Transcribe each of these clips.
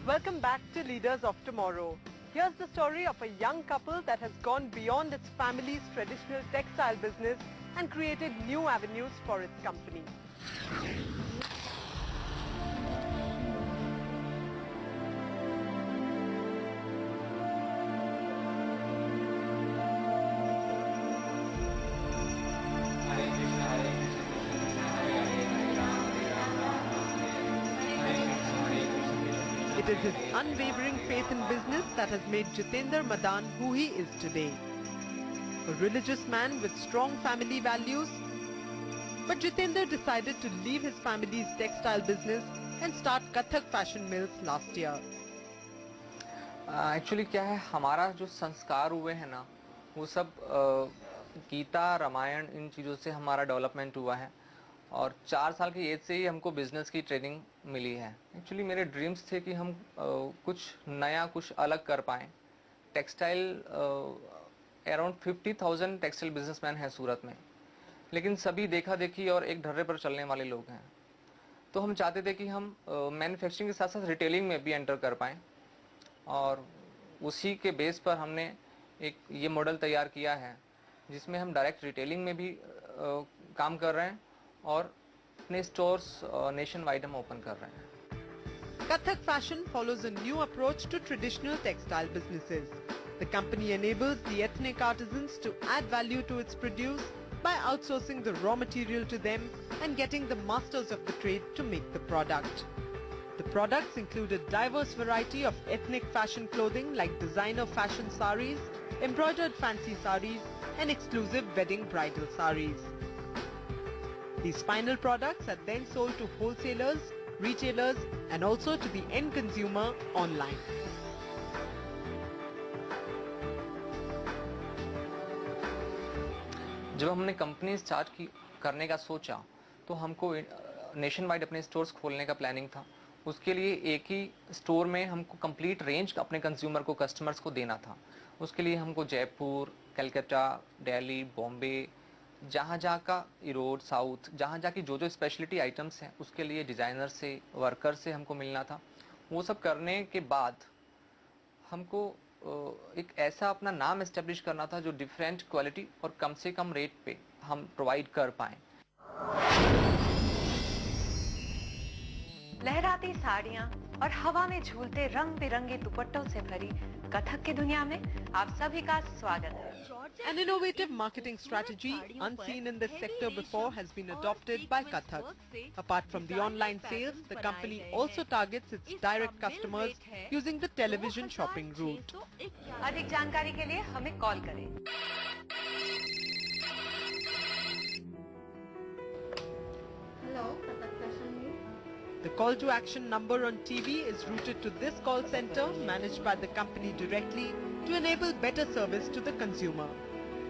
Welcome back to Leaders of Tomorrow. Here's the story of a young couple that has gone beyond its family's traditional textile business and created new avenues for its company. It is his unwavering faith in business that has made Jitendra Madan who he is today. A religious man with strong family values, but Jitendra decided to leave his family's textile business and start Kathak Fashion Mills last year. Actually क्या है, हमारा जो संस्कार हुए हैं ना, वो सब गीता रामायण इन चीज़ों से हमारा डेवलपमेंट हुआ है और 4 साल की एज से ही हमको बिजनेस की ट्रेनिंग मिली है. एक्चुअली मेरे ड्रीम्स थे कि हम कुछ नया कुछ अलग कर पाएँ. टेक्सटाइल अराउंड 50,000 टेक्सटाइल बिजनेसमैन हैं सूरत में, लेकिन सभी देखा देखी और एक ढर्रे पर चलने वाले लोग हैं. तो हम चाहते थे कि हम मैन्युफैक्चरिंग के साथ साथ रिटेलिंग में भी एंटर कर पाएँ और उसी के बेस पर हमने एक ये मॉडल तैयार किया है जिसमें हम डायरेक्ट रिटेलिंग में भी काम कर रहे हैं और अपने स्टोर्स नेशन वाइड हम ओपन कर रहे हैं. Kathak Fashion follows a new approach to traditional textile businesses. The company enables the ethnic artisans to add value to its produce by outsourcing the raw material to them and getting the masters of the trade to make the product. The products include a diverse variety of ethnic fashion clothing like designer fashion saris, embroidered fancy saris and exclusive wedding bridal saris. These final products are then sold to wholesalers, retailers and also to the end consumer online. जब हमने company start करने का सोचा तो हमको nation wide अपने stores खोलने का प्लानिंग था. उसके लिए एक ही स्टोर में हमको कंप्लीट रेंज अपने कंज्यूमर को, कस्टमर्स को देना था. उसके लिए हमको जयपुर, कलकत्ता, दिल्ली, बॉम्बे, जहाँ का इरोड, साउथ, जहाँ की जो स्पेशलिटी आइटम्स हैं उसके लिए डिज़ाइनर से, वर्कर से हमको मिलना था. वो सब करने के बाद हमको एक ऐसा अपना नाम एस्टेब्लिश करना था जो डिफरेंट क्वालिटी और कम से कम रेट पे हम प्रोवाइड कर पाएँ. लहराती साड़ियाँ और हवा में झूलते रंग बिरंगे दुपट्टों से भरी कथक की दुनिया में आप सभी का स्वागत है. An innovative marketing strategy unseen in this sector before has been adopted by Kathak. Apart from the online sales, the company also targets its direct customers using the television shopping route. अधिक जानकारी के लिए हमें call करें. Hello, Kathak Fashion Mills. The call to action number on TV is routed to this call center managed by the company directly to enable better service to the consumer.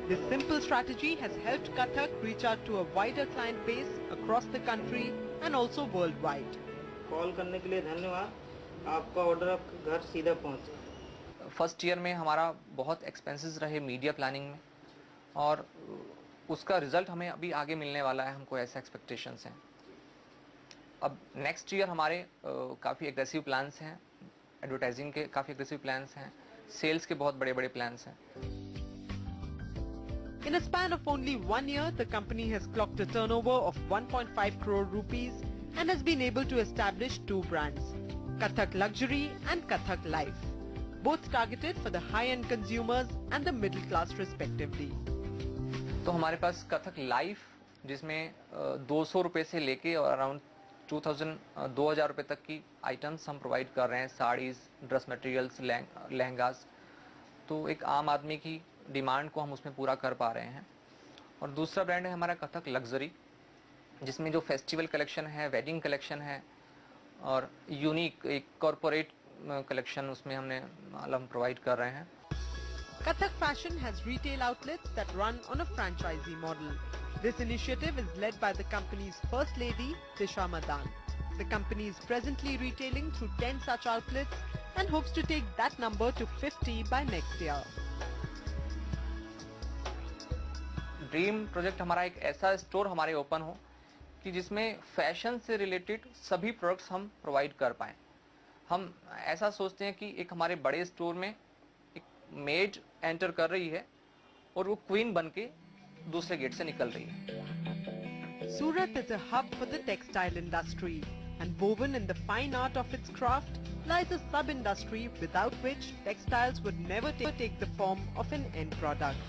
This simple strategy has helped Kathak reach out to a wider client base across the country and also worldwide. Call करने के लिए धन्यवाद. आपका order आपके घर सीधा पहुंचे. First year में हमारा बहुत एक्सपेंसेस रहे मीडिया प्लानिंग में और उसका रिजल्ट हमें अभी आगे मिलने वाला है. हमको ऐसे एक्सपेक्टेशंस हैं. अब नेक्स्ट ईयर हमारे काफ़ी एग्रेसिव प्लान्स हैं. एडवर्टाइजिंग के काफ़ी एग्रेसिव प्लान्स हैं. सेल्स के बहुत बड़े बड़े प्लान्स हैं. In a span of only 1 year, the company has clocked a turnover of 1.5 crore rupees and has been able to establish 2 brands, Kathak Luxury and Kathak Life, both targeted for the high-end consumers and the middle class respectively. तो हमारे पास Kathak life जिसमें 200 रुपये से लेके और around 2,000 रुपये तक की आइटम्स हम प्रोवाइड कर रहे हैं. Saris, dress materials, lehengas. तो एक आम आदमी की डिमांड को हम उसमें पूरा कर पा रहे हैं. और दूसरा ब्रांड है हमारा कथक लग्जरी, जिसमें जो फेस्टिवल कलेक्शन है, वेडिंग कलेक्शन है और यूनिक एक कॉरपोरेट कलेक्शन उसमें हम प्रोवाइड कर रहे हैं. Kathak Fashion has retail outlets that run on a franchisee model. This initiative is led by the company's first lady, Disha Madan. The company is presently retailing through 10 such outlets and hopes to take that number to 50 by next year. Dream project हमारा एक ऐसा store हमारे open हो कि जिसमें fashion से related सभी products हम प्रोवाइड कर पाएँ. हम ऐसा सोचते हैं कि एक हमारे बड़े स्टोर में एक मेड एंटर कर रही है और वो क्वीन बन के दूसरे गेट से निकल रही है। Surat is a hub for the textile industry, and woven in the fine art of its craft lies a sub-industry without which textiles would never take the form of an end product.